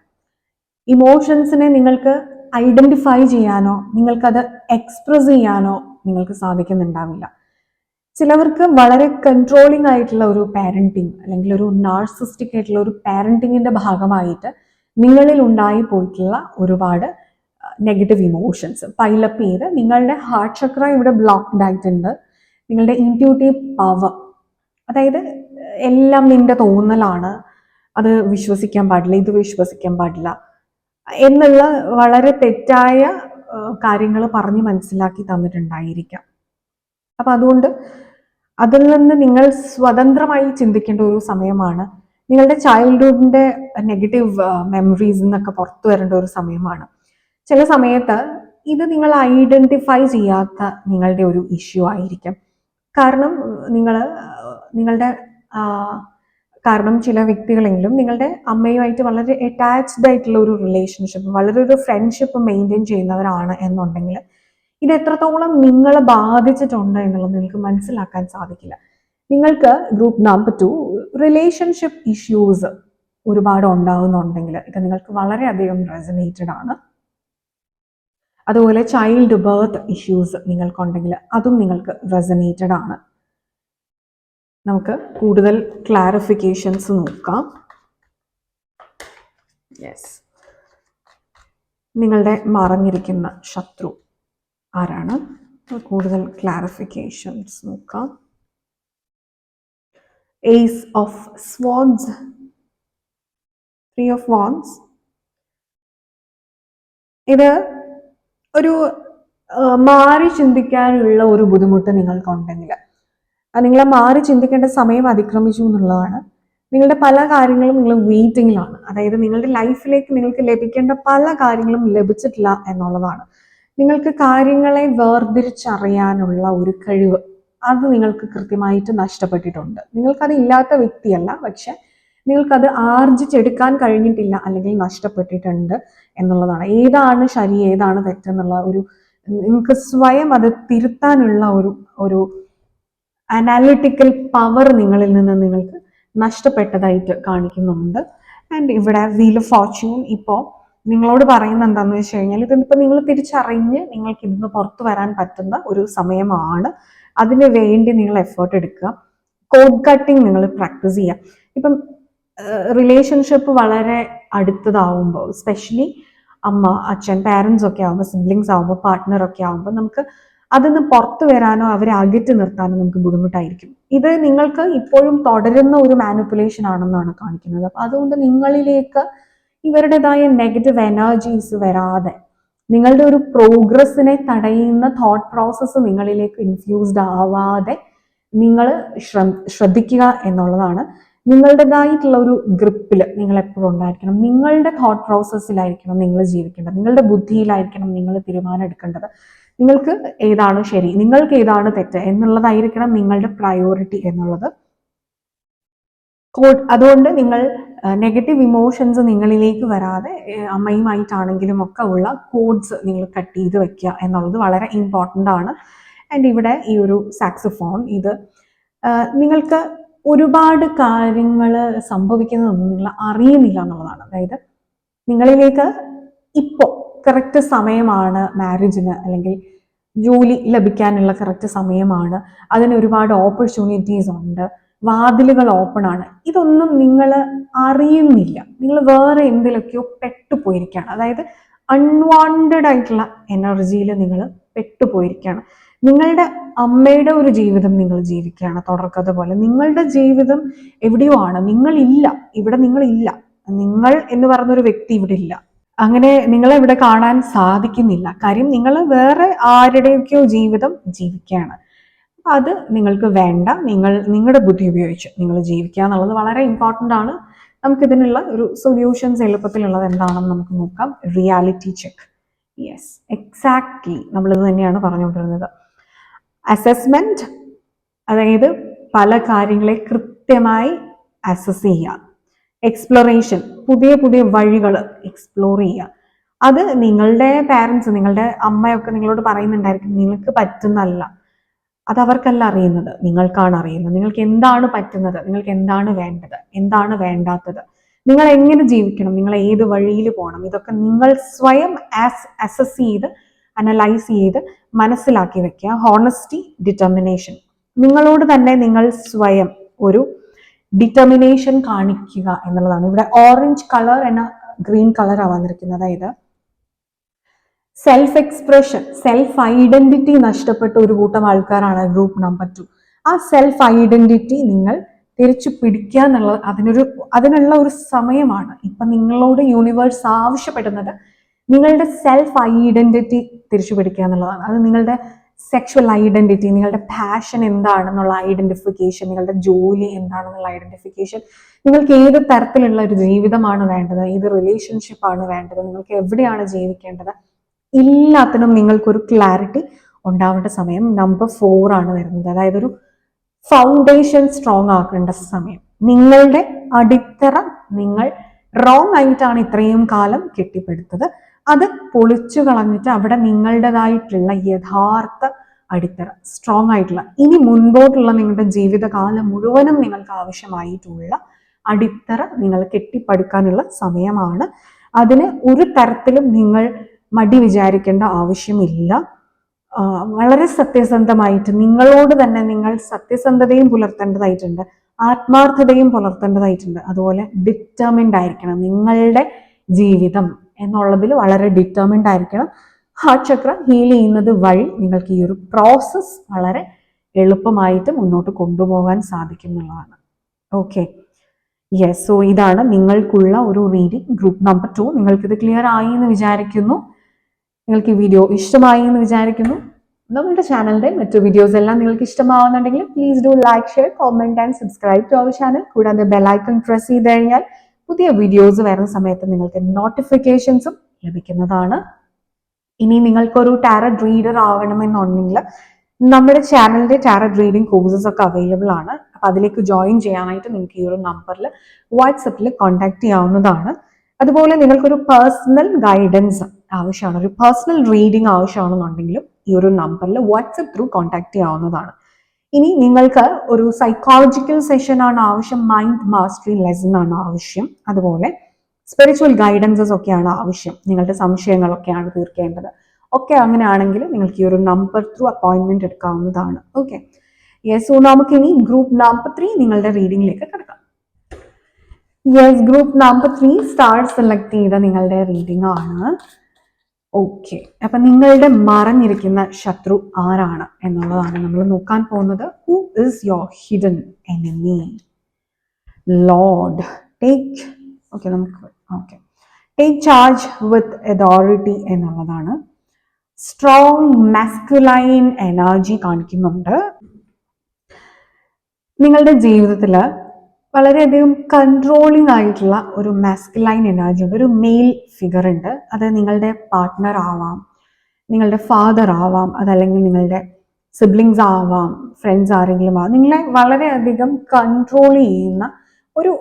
ഇമോഷൻസിനെ നിങ്ങൾക്ക് ഐഡന്റിഫൈ ചെയ്യാനോ നിങ്ങൾക്കത് എക്സ്പ്രസ് ചെയ്യാനോ നിങ്ങൾക്ക് സാധിക്കുന്നുണ്ടാവില്ല. ചിലവർക്ക് വളരെ കൺട്രോളിംഗ് ആയിട്ടുള്ള ഒരു പാരന്റിങ് അല്ലെങ്കിൽ ഒരു നാർസിസ്റ്റിക് ആയിട്ടുള്ള ഒരു പാരന്റിങ്ങിന്റെ ഭാഗമായിട്ട് നിങ്ങളിൽ ഉണ്ടായി പോയിട്ടുള്ള ഒരുപാട് നെഗറ്റീവ് ഇമോഷൻസ് പൈലപ്പ് ചെയ്ത് നിങ്ങളുടെ ഹാർട്ട് ചക്ര ഇവിടെ ബ്ലോക്ക്ഡ് ആയിട്ടുണ്ട്. നിങ്ങളുടെ ഇൻറ്റ്യൂട്ടീവ് പവർ, അതായത് എല്ലാം നിന്റെ തോന്നലാണ്, അത് വിശ്വസിക്കാൻ പാടില്ല, ഇത് വിശ്വസിക്കാൻ പാടില്ല എന്നുള്ള വളരെ തെറ്റായ കാര്യങ്ങൾ പറഞ്ഞ് മനസ്സിലാക്കി തന്നിട്ടുണ്ടായിരിക്കാം. അപ്പൊ അതുകൊണ്ട് അതിൽ നിന്ന് നിങ്ങൾ സ്വതന്ത്രമായി ചിന്തിക്കേണ്ട ഒരു സമയമാണ്. നിങ്ങളുടെ ചൈൽഡ്ഹുഡിന്റെ നെഗറ്റീവ് മെമ്മറീസ് എന്നൊക്കെ പുറത്തു വരേണ്ട ഒരു സമയമാണ്. ചില സമയത്ത് ഇത് നിങ്ങൾ ഐഡന്റിഫൈ ചെയ്യാത്ത നിങ്ങളുടെ ഒരു ഇഷ്യൂ ആയിരിക്കും. കാരണം കാരണം ചില വ്യക്തികളെങ്കിലും നിങ്ങളുടെ അമ്മയുമായിട്ട് വളരെ അറ്റാച്ച്ഡ് ആയിട്ടുള്ള ഒരു റിലേഷൻഷിപ്പ്, വളരെ ഒരു ഫ്രണ്ട്ഷിപ്പ് മെയിൻറ്റെയിൻ ചെയ്യുന്നവരാണ് എന്നുണ്ടെങ്കിൽ ഇത് എത്രത്തോളം നിങ്ങളെ ബാധിച്ചിട്ടുണ്ട് എന്നുള്ളത് നിങ്ങൾക്ക് മനസ്സിലാക്കാൻ സാധിക്കില്ല. നിങ്ങൾക്ക് ഗ്രൂപ്പ് നമ്പർ 2 റിലേഷൻഷിപ്പ് ഇഷ്യൂസ് ഒരുപാട് ഉണ്ടാകുന്നുണ്ടെങ്കിൽ ഇത് നിങ്ങൾക്ക് വളരെയധികം റെസനേറ്റഡ് ആണ്. അതുപോലെ ചൈൽഡ് ബർത്ത് ഇഷ്യൂസ് നിങ്ങൾക്കുണ്ടെങ്കിൽ അതും നിങ്ങൾക്ക് റെസനേറ്റഡ് ആണ്. നമുക്ക് കൂടുതൽ ക്ലാരിഫിക്കേഷൻസ് നോക്കാം. യെസ്, നിങ്ങളുടെ മറഞ്ഞിരിക്കുന്ന ശത്രു ആരാണ്? കൂടുതൽ ക്ലാരിഫിക്കേഷൻസ് നോക്കാം. Ace of swans, 3 of wands. ഇത് ഒരു മാറി ചിന്തിക്കാനുള്ള ഒരു ബുദ്ധിമുട്ട് നിങ്ങൾക്കുണ്ടെങ്കിൽ നിങ്ങളെ മാറി ചിന്തിക്കേണ്ട സമയം അതിക്രമിച്ചു എന്നുള്ളതാണ്. നിങ്ങളുടെ പല കാര്യങ്ങളും നിങ്ങൾ വെയിറ്റിങ്ങിലാണ്. അതായത് നിങ്ങളുടെ ലൈഫിലേക്ക് നിങ്ങൾക്ക് ലഭിക്കേണ്ട പല കാര്യങ്ങളും ലഭിച്ചിട്ടില്ല എന്നുള്ളതാണ്. നിങ്ങൾക്ക് കാര്യങ്ങളെ വേർതിരിച്ചറിയാനുള്ള ഒരു കഴിവ് അത് നിങ്ങൾക്ക് കൃത്യമായിട്ട് നഷ്ടപ്പെട്ടിട്ടുണ്ട്. നിങ്ങൾക്കത് ഇല്ലാത്ത വ്യക്തിയല്ല, പക്ഷെ നിങ്ങൾക്കത് ആർജിച്ചെടുക്കാൻ കഴിഞ്ഞിട്ടില്ല അല്ലെങ്കിൽ നഷ്ടപ്പെട്ടിട്ടുണ്ട് എന്നുള്ളതാണ്. ഏതാണ് ശരി ഏതാണ് തെറ്റെന്നുള്ള ഒരു നിങ്ങൾക്ക് സ്വയം അത് തിരുത്താനുള്ള ഒരു അനാലിറ്റിക്കൽ പവർ നിങ്ങളിൽ നിന്ന് നിങ്ങൾക്ക് നഷ്ടപ്പെട്ടതായിട്ട് കാണിക്കുന്നുണ്ട്. ആൻഡ് ഇവിടെ വീൽ ഓഫ് ഫോർച്യൂൺ ഇപ്പോൾ നിങ്ങളോട് പറയുന്നത് എന്താണെന്ന് വെച്ച് കഴിഞ്ഞാൽ, ഇതിപ്പോൾ നിങ്ങൾ തിരിച്ചറിഞ്ഞ് നിങ്ങൾക്ക് ഇന്ന് പുറത്തു വരാൻ പറ്റുന്ന ഒരു സമയമാണ്. അതിന് വേണ്ടി നിങ്ങൾ എഫേർട്ട് എടുക്കുക. കോഡ് കട്ടിങ് നിങ്ങൾ പ്രാക്ടീസ് ചെയ്യുക. ഇപ്പം റിലേഷൻഷിപ്പ് വളരെ അടുത്തതാവുമ്പോൾ, സ്പെഷ്യലി അമ്മ അച്ഛൻ പാരൻസ് ഒക്കെ ആകുമ്പോൾ, സിബ്ലിങ്സ് ആകുമ്പോൾ, പാർട്ട്ണറൊക്കെ ആകുമ്പോൾ നമുക്ക് അതിന്ന് പുറത്തു വരാനോ അവരെ അകറ്റി നിർത്താനോ നമുക്ക് ബുദ്ധിമുട്ടായിരിക്കും. ഇത് നിങ്ങൾക്ക് ഇപ്പോഴും തുടരുന്ന ഒരു മാനിപ്പുലേഷൻ ആണെന്നാണ് കാണിക്കുന്നത്. അപ്പൊ അതുകൊണ്ട് നിങ്ങളിലേക്ക് ഇവരുടേതായ നെഗറ്റീവ് എനർജീസ് വരാതെ നിങ്ങളുടെ ഒരു പ്രോഗ്രസ്സിനെ തടയുന്ന തോട്ട് പ്രോസസ്സ് നിങ്ങളിലേക്ക് ഇൻഫ്യൂസ്ഡ് ആവാതെ നിങ്ങൾ ശ്രദ്ധിക്കുക എന്നുള്ളതാണ്. നിങ്ങളുടേതായിട്ടുള്ള ഒരു ഗ്രിപ്പിൽ നിങ്ങൾ എപ്പോഴും ഉണ്ടായിരിക്കണം. നിങ്ങളുടെ തോട്ട് പ്രോസസ്സിലായിരിക്കണം നിങ്ങൾ ജീവിക്കേണ്ടത്. നിങ്ങളുടെ ബുദ്ധിയിലായിരിക്കണം നിങ്ങൾ തീരുമാനം എടുക്കേണ്ടത്. നിങ്ങൾക്ക് ഏതാണ് ശരി, നിങ്ങൾക്ക് ഏതാണ് തെറ്റ് എന്നുള്ളതായിരിക്കണം നിങ്ങളുടെ പ്രയോറിറ്റി എന്നുള്ളത് അതുകൊണ്ട് നിങ്ങൾ നെഗറ്റീവ് ഇമോഷൻസ് നിങ്ങളിലേക്ക് വരാതെ അമ്മയുമായിട്ടാണെങ്കിലും ഒക്കെ ഉള്ള കോഡ്സ് നിങ്ങൾ കട്ട് ചെയ്ത് വെക്കുക എന്നുള്ളത് വളരെ ഇമ്പോർട്ടൻ്റ് ആണ്. ആൻഡ് ഇവിടെ ഈ ഒരു സാക്സോഫോൺ ഇത് നിങ്ങൾക്ക് ഒരുപാട് കാര്യങ്ങൾ സംഭവിക്കുന്നതൊന്നും നിങ്ങൾ അറിയുന്നില്ല എന്നുള്ളതാണ്. അതായത് നിങ്ങളിലേക്ക് ഇപ്പോൾ കറക്റ്റ് സമയമാണ് മാരേജിന്, അല്ലെങ്കിൽ ജോലി ലഭിക്കാനുള്ള കറക്റ്റ് സമയമാണ്, അതിന് ഒരുപാട് ഓപ്പർച്യൂണിറ്റീസ് ഉണ്ട്, വാതിലുകൾ ഓപ്പൺ ആണ്. ഇതൊന്നും നിങ്ങൾ അറിയുന്നില്ല. നിങ്ങൾ വേറെ എന്തിലൊക്കെയോ പെട്ടുപോയിരിക്കുകയാണ്. അതായത് അൺവാണ്ടഡ് ആയിട്ടുള്ള എനർജിയിൽ നിങ്ങൾ പെട്ടുപോയിരിക്കുകയാണ്. നിങ്ങളുടെ അമ്മയുടെ ഒരു ജീവിതം നിങ്ങൾ ജീവിക്കുകയാണ്, തുടർക്കഥ പോലെ. നിങ്ങളുടെ ജീവിതം എവിടെയോ ആണ്, നിങ്ങളില്ല ഇവിടെ, നിങ്ങളില്ല. നിങ്ങൾ എന്ന് പറഞ്ഞൊരു വ്യക്തി ഇവിടെ ഇല്ല. അങ്ങനെ നിങ്ങളെ ഇവിടെ കാണാൻ സാധിക്കുന്നില്ല. കാര്യം നിങ്ങൾ വേറെ ആരുടെയൊക്കെയോ ജീവിതം ജീവിക്കുകയാണ്. അത് നിങ്ങൾക്ക് വേണ്ട. നിങ്ങളുടെ ബുദ്ധി ഉപയോഗിച്ച് നിങ്ങൾ ജീവിക്കുക എന്നുള്ളത് വളരെ ഇമ്പോർട്ടൻ്റ് ആണ്. നമുക്കിതിനുള്ള ഒരു സൊല്യൂഷൻസ് എളുപ്പത്തിലുള്ളത് എന്താണെന്ന് നമുക്ക് നോക്കാം. Reality check. യെസ്, എക്സാക്ട്ലി നമ്മളിത് തന്നെയാണ് പറഞ്ഞുകൊണ്ടിരുന്നത്. അസസ്മെന്റ്, അതായത് പല കാര്യങ്ങളെ കൃത്യമായി അസസ് ചെയ്യുക. എക്സ്പ്ലോറേഷൻ, പുതിയ പുതിയ വഴികൾ എക്സ്പ്ലോർ ചെയ്യുക. അത് നിങ്ങളുടെ പാരൻസ്, നിങ്ങളുടെ അമ്മയൊക്കെ നിങ്ങളോട് പറയുന്നുണ്ടായിരിക്കും നിങ്ങൾക്ക് പറ്റുന്നല്ല. അത് അവർക്കല്ല അറിയുന്നത്, നിങ്ങൾക്കാണ് അറിയുന്നത്. നിങ്ങൾക്ക് എന്താണ് പറ്റുന്നത്, നിങ്ങൾക്ക് എന്താണ് വേണ്ടത്, എന്താണ് വേണ്ടാത്തത്, നിങ്ങൾ എങ്ങനെ ജീവിക്കണം, നിങ്ങൾ ഏത് വഴിയിൽ പോകണം, ഇതൊക്കെ നിങ്ങൾ സ്വയം അസസ് ചെയ്ത് അനലൈസ് ചെയ്ത് മനസ്സിലാക്കി വെക്കുക. ഹോണസ്റ്റി, ഡിറ്റർമിനേഷൻ, നിങ്ങളോട് തന്നെ നിങ്ങൾ സ്വയം ഒരു ഡിറ്റർമിനേഷൻ കാണിക്കുക എന്നുള്ളതാണ്. ഇവിടെ ഓറഞ്ച് കളർ എന്ന ഗ്രീൻ കളർ വന്നിരിക്കുന്നത്. അതായത് സെൽഫ് എക്സ്പ്രഷൻ, സെൽഫ് ഐഡന്റിറ്റി നഷ്ടപ്പെട്ട ഒരു കൂട്ടം ആൾക്കാരാണ് ഗ്രൂപ്പ് നമ്പർ 2. ആ സെൽഫ് ഐഡന്റിറ്റി നിങ്ങൾ തിരിച്ചു പിടിക്കുക എന്നുള്ളത് അതിനുള്ള ഒരു സമയമാണ്. ഇപ്പൊ നിങ്ങളോട് യൂണിവേഴ്സ് ആവശ്യപ്പെടുന്നത് നിങ്ങളുടെ സെൽഫ് ഐഡന്റിറ്റി തിരിച്ചു പിടിക്കുക എന്നുള്ളതാണ്. അത് നിങ്ങളുടെ സെക്ഷുവൽ ഐഡന്റിറ്റി, നിങ്ങളുടെ പാഷൻ എന്താണെന്നുള്ള ഐഡന്റിഫിക്കേഷൻ, നിങ്ങളുടെ ജോലി എന്താണെന്നുള്ള ഐഡന്റിഫിക്കേഷൻ, നിങ്ങൾക്ക് ഏത് തരത്തിലുള്ള ഒരു ജീവിതമാണ് വേണ്ടത്, ഏത് റിലേഷൻഷിപ്പാണ് വേണ്ടത്, നിങ്ങൾക്ക് എവിടെയാണ് ജീവിക്കേണ്ടത്, എല്ലാത്തിനും നിങ്ങൾക്കൊരു ക്ലാരിറ്റി ഉണ്ടാവേണ്ട സമയം നമ്പർ 4 ആണ് വരുന്നത്. അതായത് ഒരു ഫൗണ്ടേഷൻ സ്ട്രോങ് ആക്കേണ്ട സമയം. നിങ്ങളുടെ അടിത്തറ നിങ്ങൾ റോങ് ആയിട്ടാണ് ഇത്രയും കാലം കെട്ടിപ്പടുത്തത്. അത് പൊളിച്ചു കളഞ്ഞിട്ട് അവിടെ നിങ്ങളുടേതായിട്ടുള്ള യഥാർത്ഥ അടിത്തറ, സ്ട്രോങ് ആയിട്ടുള്ള, ഇനി മുൻപോട്ടുള്ള നിങ്ങളുടെ ജീവിതകാലം മുഴുവനും നിങ്ങൾക്ക് ആവശ്യമായിട്ടുള്ള അടിത്തറ നിങ്ങൾ കെട്ടിപ്പടുക്കാനുള്ള സമയമാണ്. അതിന് ഒരു തരത്തിലും നിങ്ങൾ മടി വിചാരിക്കേണ്ട ആവശ്യമില്ല. വളരെ സത്യസന്ധമായിട്ട് നിങ്ങളോട് തന്നെ നിങ്ങൾ സത്യസന്ധതയും പുലർത്തേണ്ടതായിട്ടുണ്ട്, ആത്മാർത്ഥതയും പുലർത്തേണ്ടതായിട്ടുണ്ട്. അതുപോലെ ഡിറ്റർമിൻഡ് ആയിരിക്കണം. നിങ്ങളുടെ ജീവിതം എന്നുള്ളതിൽ വളരെ ഡിറ്റർമിൻഡ് ആയിരിക്കണം. ഹാർട്ട് ചക്ര ഹീൽ ചെയ്യുന്നത് വഴി നിങ്ങൾക്ക് ഈ ഒരു പ്രോസസ്സ് വളരെ എളുപ്പമായിട്ട് മുന്നോട്ട് കൊണ്ടുപോകാൻ സാധിക്കും എന്നുള്ളതാണ്. Okay, yes. സോ ഇതാണ് നിങ്ങൾക്കുള്ള ഒരു റീഡിംഗ്, ഗ്രൂപ്പ് നമ്പർ 2. നിങ്ങൾക്കിത് ക്ലിയർ ആയി എന്ന് വിചാരിക്കുന്നു. നിങ്ങൾക്ക് ഈ വീഡിയോ ഇഷ്ടമായി എന്ന് വിചാരിക്കുന്നു. നമ്മളുടെ ചാനലിന്റെ മറ്റു വീഡിയോസ് എല്ലാം നിങ്ങൾക്ക് ഇഷ്ടമാവുന്നുണ്ടെങ്കിൽ please do like, share, comment and subscribe to our channel. കൂടാതെ ബെല്ലൈക്കൺ പ്രസ് ചെയ്ത് കഴിഞ്ഞാൽ പുതിയ വീഡിയോസ് വരുന്ന സമയത്ത് നിങ്ങൾക്ക് നോട്ടിഫിക്കേഷൻസും ലഭിക്കുന്നതാണ്. ഇനി നിങ്ങൾക്കൊരു ടാരറ്റ് റീഡർ ആവണമെന്നുണ്ടെങ്കിൽ നമ്മുടെ ചാനലിന്റെ ടാരറ്റ് റീഡിംഗ് കോഴ്സസ് ഒക്കെ അവൈലബിൾ ആണ്. അപ്പൊ അതിലേക്ക് ജോയിൻ ചെയ്യാനായിട്ട് നിങ്ങൾക്ക് ഈ ഒരു നമ്പറിൽ വാട്സപ്പിൽ കോൺടാക്ട് ചെയ്യാവുന്നതാണ്. അതുപോലെ നിങ്ങൾക്കൊരു പേഴ്സണൽ ഗൈഡൻസ് ആവശ്യമാണ്, ഒരു പേഴ്സണൽ റീഡിംഗ് ആവശ്യമാണെന്നുണ്ടെങ്കിലും ഈ ഒരു നമ്പറിൽ വാട്സപ്പ് ത്രൂ കോൺടാക്ട് ചെയ്യാവുന്നതാണ്. ഇനി നിങ്ങൾക്ക് ഒരു സൈക്കോളജിക്കൽ സെഷൻ ആണ് ആവശ്യം, മൈൻഡ് മാസ്റ്ററി ലെസൺ ആണ് ആവശ്യം, അതുപോലെ സ്പിരിച്വൽ ഗൈഡൻസസ് ഒക്കെയാണ് ആവശ്യം, നിങ്ങളുടെ സംശയങ്ങളൊക്കെയാണ് തീർക്കേണ്ടത്, ഒക്കെ അങ്ങനെയാണെങ്കിൽ നിങ്ങൾക്ക് ഈ ഒരു നമ്പർ ത്രൂ അപ്പോയിന്റ്മെന്റ് എടുക്കാവുന്നതാണ്. Okay, yes. സോ നമുക്കിനി ഗ്രൂപ്പ് നമ്പർ 3 നിങ്ങളുടെ റീഡിംഗിലേക്ക് കിടക്കാം. Yes, group number 3 star select ചെയ്ത നിങ്ങളുടെ റീഡിംഗ് ആണ്. ഓക്കെ, അപ്പൊ നിങ്ങളുടെ മറഞ്ഞിരിക്കുന്ന ശത്രു ആരാണ് എന്നുള്ളതാണ് നമ്മൾ നോക്കാൻ പോകുന്നത്. Who is your hidden enemy? Lord take charge with authority എന്നുള്ളതാണ്. സ്ട്രോങ് മാസ്കുലൈൻ എനർജി കാണിക്കുന്നുണ്ട്. നിങ്ങളുടെ ജീവിതത്തിൽ വളരെയധികം കൺട്രോളിങ് ആയിട്ടുള്ള ഒരു മാസ്കുലൈൻ എനർജി ഉണ്ട്, ഒരു മെയിൽ ഫിഗർ ഉണ്ട്. അത് നിങ്ങളുടെ പാർട്ട്ണർ ആവാം, നിങ്ങളുടെ ഫാദർ ആവാം, അതല്ലെങ്കിൽ നിങ്ങളുടെ സിബ്ലിങ്സ് ആവാം, ഫ്രണ്ട്സ് ആരെങ്കിലും ആവാം. നിങ്ങളെ വളരെയധികം കൺട്രോൾ ചെയ്യുന്ന ഒരു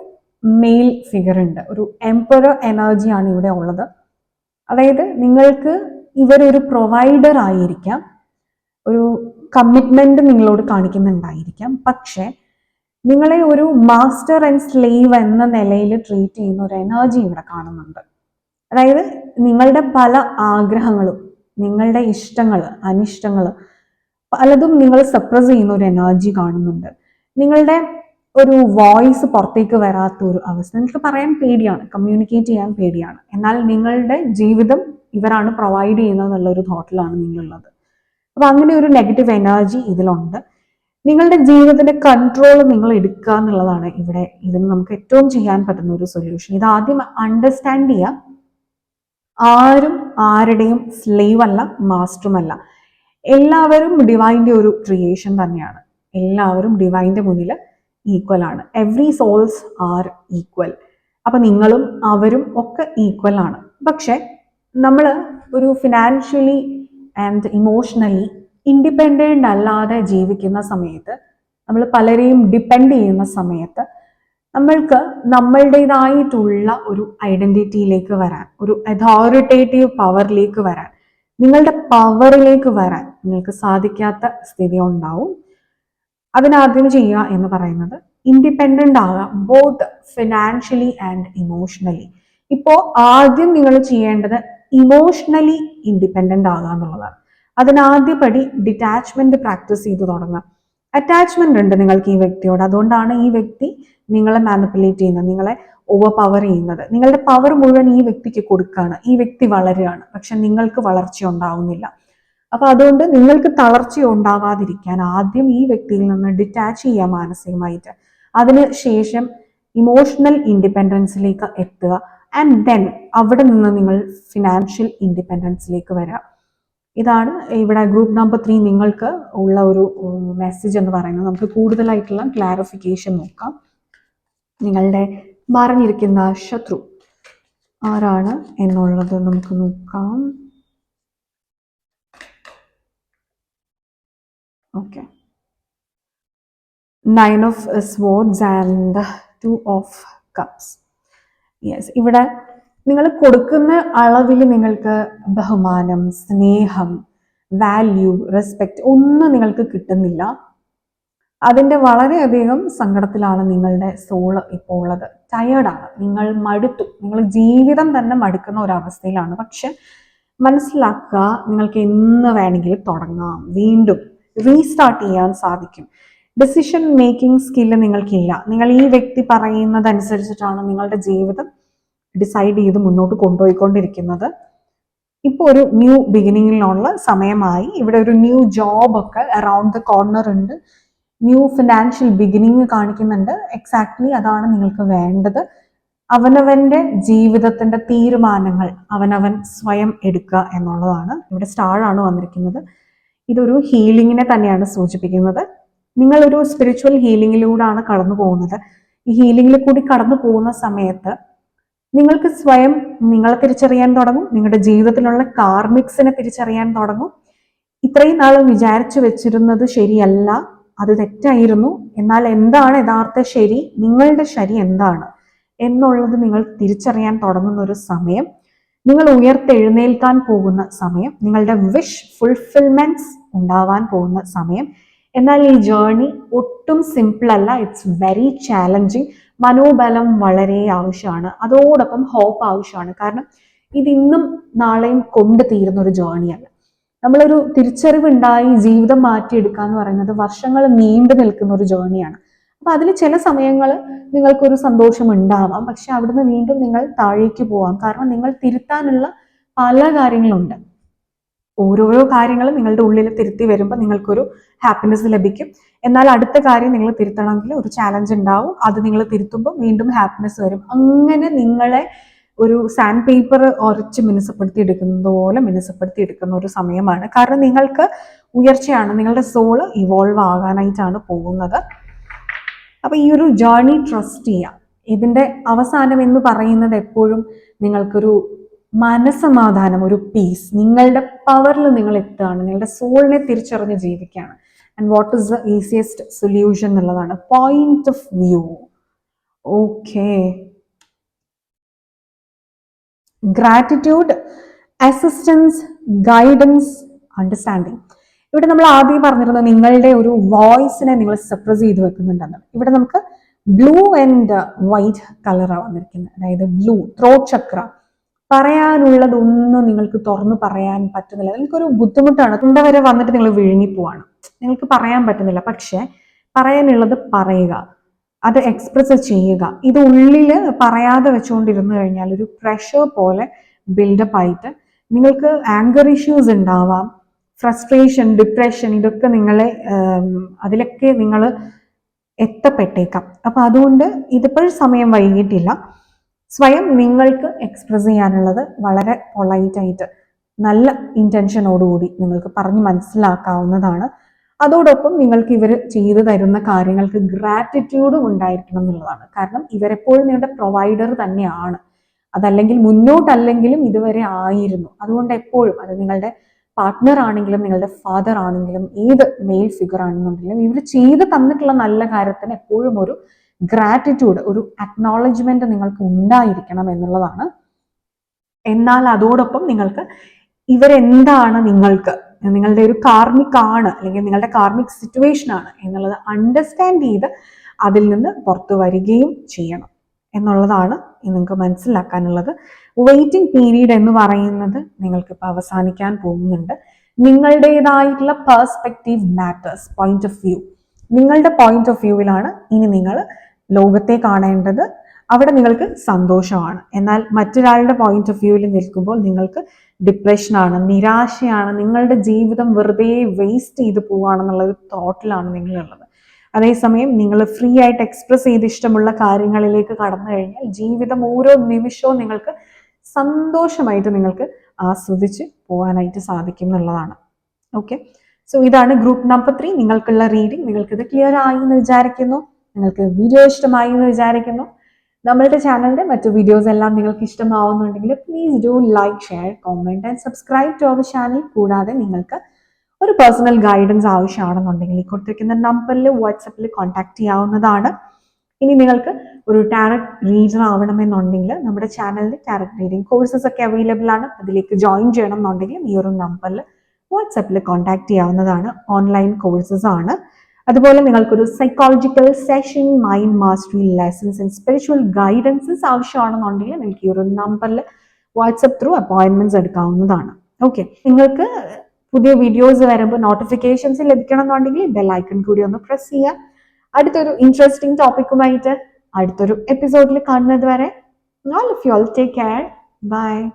മെയിൽ ഫിഗർ ഉണ്ട്, ഒരു എംപറർ എനർജിയാണ് ഇവിടെ ഉള്ളത്. അതായത് നിങ്ങൾക്ക് ഇവരൊരു പ്രൊവൈഡർ ആയിരിക്കാം, ഒരു കമ്മിറ്റ്മെന്റ് നിങ്ങളോട് കാണിക്കുന്നുണ്ടായിരിക്കാം, പക്ഷെ നിങ്ങളെ ഒരു മാസ്റ്റർ ആൻഡ് സ്ലേവ് എന്ന നിലയിൽ ട്രീറ്റ് ചെയ്യുന്ന ഒരു എനർജി ഇവിടെ കാണുന്നുണ്ട്. അതായത് നിങ്ങളുടെ പല ആഗ്രഹങ്ങളും, നിങ്ങളുടെ ഇഷ്ടങ്ങൾ, അനിഷ്ടങ്ങൾ പലതും നിങ്ങൾ സപ്രസ് ചെയ്യുന്ന ഒരു എനർജി കാണുന്നുണ്ട്. നിങ്ങളുടെ ഒരു വോയിസ് പുറത്തേക്ക് വരാത്ത ഒരു അവസ്ഥ, നിങ്ങൾക്ക് പറയാൻ പേടിയാണ്, കമ്മ്യൂണിക്കേറ്റ് ചെയ്യാൻ പേടിയാണ്. എന്നാൽ നിങ്ങളുടെ ജീവിതം ഇവരാണ് പ്രൊവൈഡ് ചെയ്യുന്നത് എന്നുള്ള ഒരു തോട്ടിലാണ് നിങ്ങളുള്ളത്. അപ്പൊ അങ്ങനെ ഒരു നെഗറ്റീവ് എനർജി ഇതിലുണ്ട്. നിങ്ങളുടെ ജീവിതത്തിന്റെ കൺട്രോൾ നിങ്ങൾ എടുക്കുക എന്നുള്ളതാണ് ഇവിടെ ഇതിന് നമുക്ക് ഏറ്റവും ചെയ്യാൻ പറ്റുന്ന ഒരു സൊല്യൂഷൻ. ഇത് ആദ്യം അണ്ടർസ്റ്റാൻഡ് ചെയ്യുക. ആരും ആരുടെയും സ്ലേവ് അല്ല, മാസ്റ്ററുമല്ല. എല്ലാവരും ഡിവൈൻ്റെ ഒരു ക്രിയേഷൻ തന്നെയാണ്. എല്ലാവരും ഡിവൈൻ്റെ മുന്നിൽ ഈക്വൽ ആണ്. Every souls are equal. അപ്പൊ നിങ്ങളും അവരും ഒക്കെ ഈക്വൽ ആണ്. പക്ഷെ നമ്മൾ ഒരു ഫിനാൻഷ്യലി ആൻഡ് ഇമോഷണലി ഇൻഡിപെൻഡൻ്റ് അല്ലാതെ ജീവിക്കുന്ന സമയത്ത്, നമ്മൾ പലരെയും ഡിപ്പെൻഡ് ചെയ്യുന്ന സമയത്ത്, നമ്മൾക്ക് നമ്മളുടേതായിട്ടുള്ള ഒരു ഐഡന്റിറ്റിയിലേക്ക് വരാൻ, ഒരു അതോറിറ്റേറ്റീവ് പവറിലേക്ക് വരാൻ, നിങ്ങളുടെ പവറിലേക്ക് വരാൻ നിങ്ങൾക്ക് സാധിക്കാത്ത സ്ഥിതി ഉണ്ടാവും. അതിനാദ്യം ചെയ്യുക എന്ന് പറയുന്നത് ഇൻഡിപെൻഡൻ്റ് ആകുക, ബോത്ത് ഫിനാൻഷ്യലി ആൻഡ് ഇമോഷണലി. ഇപ്പോൾ ആദ്യം നിങ്ങൾ ചെയ്യേണ്ടത് ഇമോഷണലി ഇൻഡിപെൻഡൻ്റ് ആകുക എന്നുള്ളതാണ്. അതിനാദ്യപടി ഡിറ്റാച്ച്മെന്റ് പ്രാക്ടീസ് ചെയ്ത് തുടങ്ങുക. അറ്റാച്ച്മെന്റ് ഉണ്ട് നിങ്ങൾക്ക് ഈ വ്യക്തിയോട്, അതുകൊണ്ടാണ് ഈ വ്യക്തി നിങ്ങളെ മാനിപ്പുലേറ്റ് ചെയ്യുന്നത്, നിങ്ങളെ ഓവർ പവർ ചെയ്യുന്നത്. നിങ്ങളുടെ പവർ മുഴുവൻ ഈ വ്യക്തിക്ക് കൊടുക്കുകയാണ്. ഈ വ്യക്തി വളരുകയാണ്, പക്ഷെ നിങ്ങൾക്ക് വളർച്ച ഉണ്ടാവുന്നില്ല. അപ്പൊ അതുകൊണ്ട് നിങ്ങൾക്ക് തളർച്ച ഉണ്ടാവാതിരിക്കാൻ ആദ്യം ഈ വ്യക്തിയിൽ നിന്ന് ഡിറ്റാച്ച് ചെയ്യുക മാനസികമായിട്ട്. അതിനുശേഷം ഇമോഷണൽ ഇൻഡിപെൻഡൻസിലേക്ക് എത്തുക. ആൻഡ് ദെൻ അവിടെ നിന്ന് നിങ്ങൾ ഫിനാൻഷ്യൽ ഇൻഡിപെൻഡൻസിലേക്ക് വരാം. ഇതാണ് ഇവിടെ ഗ്രൂപ്പ് നമ്പർ 3 നിങ്ങൾക്ക് ഉള്ള ഒരു മെസ്സേജ് എന്ന് പറയുന്നത്. നമുക്ക് കൂടുതലായിട്ടുള്ള ക്ലാരിഫിക്കേഷൻ നോക്കാം. നിങ്ങളുടെ മറിഞ്ഞിരിക്കുന്ന ശത്രു ആരാണ് എന്നുള്ളത് നമുക്ക് നോക്കാം. Okay, 9 of Swords and 2 of Cups. Yes, ഇവിടെ നിങ്ങൾ കൊടുക്കുന്ന അളവിൽ നിങ്ങൾക്ക് ബഹുമാനം, സ്നേഹം, വാല്യൂ, റെസ്പെക്റ്റ് ഒന്നും നിങ്ങൾക്ക് കിട്ടുന്നില്ല. അതിൻ്റെ വളരെയധികം സങ്കടത്തിലാണ് നിങ്ങളുടെ സോള് ഇപ്പോൾ ഉള്ളത്. ടയേർഡാണ്, നിങ്ങൾ മടുത്തു, നിങ്ങൾ ജീവിതം തന്നെ മടുക്കുന്ന ഒരവസ്ഥയിലാണ്. പക്ഷെ മനസ്സിലാക്കുക, നിങ്ങൾക്ക് എന്ന് വേണമെങ്കിലും തുടങ്ങാം, വീണ്ടും റീസ്റ്റാർട്ട് ചെയ്യാൻ സാധിക്കും. ഡിസിഷൻ മേക്കിംഗ് സ്കില്ല് നിങ്ങൾക്കില്ല. നിങ്ങൾ ഈ വ്യക്തി പറയുന്നതനുസരിച്ചിട്ടാണ് നിങ്ങളുടെ ജീവിതം ഡിസൈഡ് ചെയ്ത് മുന്നോട്ട് കൊണ്ടുപോയിക്കൊണ്ടിരിക്കുന്നത്. ഇപ്പോൾ ഒരു ന്യൂ ബിഗിനിങ്ങിനുള്ള സമയമായി. ഇവിടെ ഒരു ന്യൂ ജോബ് ഒക്കെ അറൗണ്ട് ദ കോർണർ ഉണ്ട്. ന്യൂ ഫിനാൻഷ്യൽ ബിഗിനിങ് കാണിക്കുന്നുണ്ട്. എക്സാക്ട്ലി അതാണ് നിങ്ങൾക്ക് വേണ്ടത്. അവനവന്റെ ജീവിതത്തിന്റെ തീരുമാനങ്ങൾ അവനവൻ സ്വയം എടുക്കുക എന്നുള്ളതാണ്. ഇവിടെ സ്റ്റാർ ആണ് വന്നിരിക്കുന്നത്. ഇതൊരു ഹീലിങ്ങിനെ തന്നെയാണ് സൂചിപ്പിക്കുന്നത്. നിങ്ങളൊരു സ്പിരിച്വൽ ഹീലിങ്ങിലൂടെയാണ് കടന്നു പോകുന്നത്. ഈ ഹീലിങ്ങിൽ കൂടി കടന്നു പോകുന്ന സമയത്ത് നിങ്ങൾക്ക് സ്വയം നിങ്ങളെ തിരിച്ചറിയാൻ തുടങ്ങും. നിങ്ങളുടെ ജീവിതത്തിലുള്ള കാർമിക്സിനെ തിരിച്ചറിയാൻ തുടങ്ങും. ഇത്രയും നാളും വിചാരിച്ചു വെച്ചിരുന്നത് ശരിയല്ല, അത് തെറ്റായിരുന്നു. എന്നാൽ എന്താണ് യഥാർത്ഥ ശരി, നിങ്ങളുടെ ശരി എന്താണ് എന്നുള്ളത് നിങ്ങൾ തിരിച്ചറിയാൻ തുടങ്ങുന്ന ഒരു സമയം, നിങ്ങൾ ഉയർത്തെഴുന്നേൽക്കാൻ പോകുന്ന സമയം, നിങ്ങളുടെ വിഷ് ഫുൾഫിൽമെന്റ്സ് ഉണ്ടാവാൻ പോകുന്ന സമയം. എന്നാൽ ഈ ജേർണി ഒട്ടും സിമ്പിൾ അല്ല. It's very challenging. മനോബലം വളരെ ആവശ്യമാണ്, അതോടൊപ്പം ഹോപ്പ് ആവശ്യമാണ്. കാരണം ഇത് ഇന്നും നാളെയും കൊണ്ട് തീരുന്ന ഒരു ജേർണിയല്ല. നമ്മളൊരു തിരിച്ചറിവ് ഉണ്ടായി ജീവിതം മാറ്റിയെടുക്കുക എന്ന് പറയുന്നത് വർഷങ്ങൾ നീണ്ടു നിൽക്കുന്ന ഒരു ജേർണിയാണ്. അപ്പൊ അതിൽ ചില സമയങ്ങൾ നിങ്ങൾക്കൊരു സന്തോഷം ഉണ്ടാവാം, പക്ഷെ അവിടുന്ന് വീണ്ടും നിങ്ങൾ താഴേക്ക് പോവാം. കാരണം നിങ്ങൾ തിരുത്താനുള്ള പല കാര്യങ്ങളുണ്ട്. ഓരോരോ കാര്യങ്ങൾ നിങ്ങളുടെ ഉള്ളിൽ തിരുത്തി വരുമ്പോൾ നിങ്ങൾക്കൊരു ഹാപ്പിനെസ് ലഭിക്കും. എന്നാൽ അടുത്ത കാര്യം നിങ്ങൾ തിരുത്തണമെങ്കിൽ ഒരു ചാലഞ്ച് ഉണ്ടാവും. അത് നിങ്ങൾ തിരുത്തുമ്പോൾ വീണ്ടും ഹാപ്പിനെസ് വരും. അങ്ങനെ നിങ്ങളെ ഒരു സാൻഡ് പേപ്പർ ഉരച്ച് മിനുസപ്പെടുത്തി എടുക്കുന്നത് പോലെ മിനുസപ്പെടുത്തി എടുക്കുന്ന ഒരു സമയമാണ്. കാരണം നിങ്ങൾക്ക് ഉയർച്ചയാണ്, നിങ്ങളുടെ സോള് ഇവോൾവ് ആകാനായിട്ടാണ് പോകുന്നത്. അപ്പൊ ഈ ഒരു ജേർണി ട്രസ്റ്റ് ചെയ്യാം. ഇതിന്റെ അവസാനം എന്ന് പറയുന്നത് എപ്പോഴും നിങ്ങൾക്കൊരു മനസ്സമാധാനം, ഒരു പീസ്, നിങ്ങളുടെ പവറിൽ നിങ്ങൾ എത്തുകയാണ്, നിങ്ങളുടെ സോളിനെ തിരിച്ചറിഞ്ഞ് ജീവിക്കുകയാണ്. And what is the easiest solution എന്നുള്ളതാണ്. Point of view, okay. Gratitude, assistance, guidance, understanding. ഇവിടെ നമ്മൾ ആദ്യം പറഞ്ഞിരുന്നത് നിങ്ങളുടെ ഒരു വോയിസിനെ നിങ്ങൾ സപ്രസ് ചെയ്ത് വെക്കുന്നുണ്ടെന്ന്. ഇവിടെ നമുക്ക് ബ്ലൂ ആൻഡ് വൈറ്റ് കളറാണ് വന്നിരിക്കുന്നത്. അതായത് ബ്ലൂ ത്രോട്ട് ചക്ര. പറയാനുള്ളതൊന്നും നിങ്ങൾക്ക് തുറന്നു പറയാൻ പറ്റുന്നില്ല. നിങ്ങൾക്കൊരു ബുദ്ധിമുട്ടാണ്. തൊണ്ട വരെ വന്നിട്ട് നിങ്ങൾ വിഴുങ്ങിപ്പോവാണ്. നിങ്ങൾക്ക് പറയാൻ പറ്റുന്നില്ല. പക്ഷെ പറയാനുള്ളത് പറയുക, അത് എക്സ്പ്രസ് ചെയ്യുക. ഇത് ഉള്ളിൽ പറയാതെ വെച്ചുകൊണ്ടിരുന്നു കഴിഞ്ഞാൽ ഒരു പ്രഷർ പോലെ ബിൽഡപ്പ് ആയിട്ട് നിങ്ങൾക്ക് ആങ്കർ ഇഷ്യൂസ് ഉണ്ടാവാം, ഫ്രസ്ട്രേഷൻ, ഡിപ്രഷൻ, ഇതൊക്കെ നിങ്ങളെ അതിലൊക്കെ നിങ്ങൾ എത്തപ്പെട്ടേക്കാം. അപ്പൊ അതുകൊണ്ട് ഇതിപ്പോഴും സമയം വൈകിട്ടില്ല. സ്വയം നിങ്ങൾക്ക് എക്സ്പ്രസ് ചെയ്യാനുള്ളത് വളരെ പൊളൈറ്റായിട്ട് നല്ല ഇന്റൻഷനോടുകൂടി നിങ്ങൾക്ക് പറഞ്ഞ് മനസ്സിലാക്കാവുന്നതാണ്. അതോടൊപ്പം നിങ്ങൾക്ക് ഇവർ ചെയ്തു തരുന്ന കാര്യങ്ങൾക്ക് ഗ്രാറ്റിറ്റ്യൂഡും ഉണ്ടായിരിക്കണം എന്നുള്ളതാണ്. കാരണം ഇവരെപ്പോഴും നിങ്ങളുടെ പ്രൊവൈഡർ തന്നെയാണ്. അതല്ലെങ്കിൽ മുന്നോട്ടല്ലെങ്കിലും ഇതുവരെ ആയിരുന്നു. അതുകൊണ്ട് എപ്പോഴും അത് നിങ്ങളുടെ പാർട്ട്ണർ ആണെങ്കിലും നിങ്ങളുടെ ഫാദർ ആണെങ്കിലും ഏത് മെയിൽ ഫിഗർ ആണെന്നുണ്ടെങ്കിലും ഇവർ ചെയ്ത് തന്നിട്ടുള്ള നല്ല കാര്യത്തിന് എപ്പോഴും ഒരു ഗ്രാറ്റിറ്റ്യൂഡ്, ഒരു അക്നോളജ്മെന്റ് നിങ്ങൾക്ക് ഉണ്ടായിരിക്കണം എന്നുള്ളതാണ്. എന്നാൽ അതോടൊപ്പം നിങ്ങൾക്ക് ഇവരെന്താണ് നിങ്ങൾക്ക്, നിങ്ങളുടെ ഒരു കാർമിക് ആണ് അല്ലെങ്കിൽ നിങ്ങളുടെ കാർമിക് സിറ്റുവേഷൻ ആണ് എന്നുള്ളത് അണ്ടർസ്റ്റാൻഡ് ചെയ്ത് അതിൽ നിന്ന് പുറത്തു വരികയും ചെയ്യണം എന്നുള്ളതാണ് നിങ്ങൾക്ക് മനസ്സിലാക്കാനുള്ളത്. വെയിറ്റിംഗ് പീരീഡ് എന്ന് പറയുന്നത് നിങ്ങൾക്കിപ്പോൾ അവസാനിക്കാൻ പോകുന്നുണ്ട്. നിങ്ങളുടേതായിട്ടുള്ള perspective matters, point of view, നിങ്ങളുടെ പോയിന്റ് ഓഫ് വ്യൂവിലാണ് ഇനി നിങ്ങൾ ലോകത്തെ കാണേണ്ടത്. അവിടെ നിങ്ങൾക്ക് സന്തോഷമാണ്. എന്നാൽ മറ്റൊരാളുടെ പോയിന്റ് ഓഫ് വ്യൂവിൽ നിൽക്കുമ്പോൾ നിങ്ങൾക്ക് ഡിപ്രഷനാണ്, നിരാശയാണ്, നിങ്ങളുടെ ജീവിതം വെറുതെ വേസ്റ്റ് ചെയ്ത് പോവുകയാണെന്നുള്ള ഒരു തോട്ടിലാണ് നിങ്ങളുള്ളത്. അതേസമയം നിങ്ങൾ ഫ്രീ ആയിട്ട് എക്സ്പ്രസ് ചെയ്ത് ഇഷ്ടമുള്ള കാര്യങ്ങളിലേക്ക് കടന്നു കഴിഞ്ഞാൽ ജീവിതം ഓരോ നിമിഷവും നിങ്ങൾക്ക് സന്തോഷമായിട്ട് നിങ്ങൾക്ക് ആസ്വദിച്ച് പോകാനായിട്ട് സാധിക്കും എന്നുള്ളതാണ്. ഓക്കെ, സോ ഇതാണ് ഗ്രൂപ്പ് നമ്പർ 3 നിങ്ങൾക്കുള്ള റീഡിംഗ്. നിങ്ങൾക്കിത് ക്ലിയർ ആയി എന്ന് വിചാരിക്കുന്നു. നിങ്ങൾക്ക് വീഡിയോ ഇഷ്ടമായി എന്ന് വിചാരിക്കുന്നു. നമ്മളുടെ ചാനലിന്റെ മറ്റു വീഡിയോസ് എല്ലാം നിങ്ങൾക്ക് ഇഷ്ടമാവുന്നുണ്ടെങ്കിൽ please do like, share, comment and subscribe to our channel. കൂടാതെ നിങ്ങൾക്ക് ഒരു പേഴ്സണൽ ഗൈഡൻസ് ആവശ്യമാണെന്നുണ്ടെങ്കിൽ ഈ കൊടുത്തിരിക്കുന്ന നമ്പറിൽ വാട്സപ്പിൽ കോൺടാക്ട് ചെയ്യാവുന്നതാണ്. ഇനി നിങ്ങൾക്ക് ഒരു ടാരറ്റ് റീഡർ ആവണമെന്നുണ്ടെങ്കിൽ നമ്മുടെ ചാനലിൽ ടാരറ്റ് റീഡിംഗ് കോഴ്സസ് ഒക്കെ അവൈലബിൾ ആണ്. അതിലേക്ക് ജോയിൻ ചെയ്യണം എന്നുണ്ടെങ്കിൽ ഈ ഒരു നമ്പറിൽ വാട്സപ്പിൽ കോൺടാക്ട് ചെയ്യാവുന്നതാണ്. ഓൺലൈൻ കോഴ്സസ് ആണ്. അതുപോലെ നിങ്ങൾക്കൊരു psychological session, mind mastery lessons and spiritual guidances ആവശ്യമാണെന്നുണ്ടെങ്കിൽ നിങ്ങൾക്ക് ഈ ഒരു നമ്പറിൽ വാട്സപ്പ് ത്രൂ അപ്പോയിന്റ്മെന്റ്സ് എടുക്കാവുന്നതാണ്. ഓക്കെ, നിങ്ങൾക്ക് പുതിയ വീഡിയോസ് വരുമ്പോൾ നോട്ടിഫിക്കേഷൻസ് ലഭിക്കണം എന്നുണ്ടെങ്കിൽ ബെൽ ഐക്കൺ കൂടി ഒന്ന് പ്രസ് ചെയ്യുക. അടുത്തൊരു ഇൻട്രസ്റ്റിംഗ് ടോപ്പിക്കുമായിട്ട് അടുത്തൊരു എപ്പിസോഡിൽ കാണുന്നത് വരെ all of you all take care. Bye.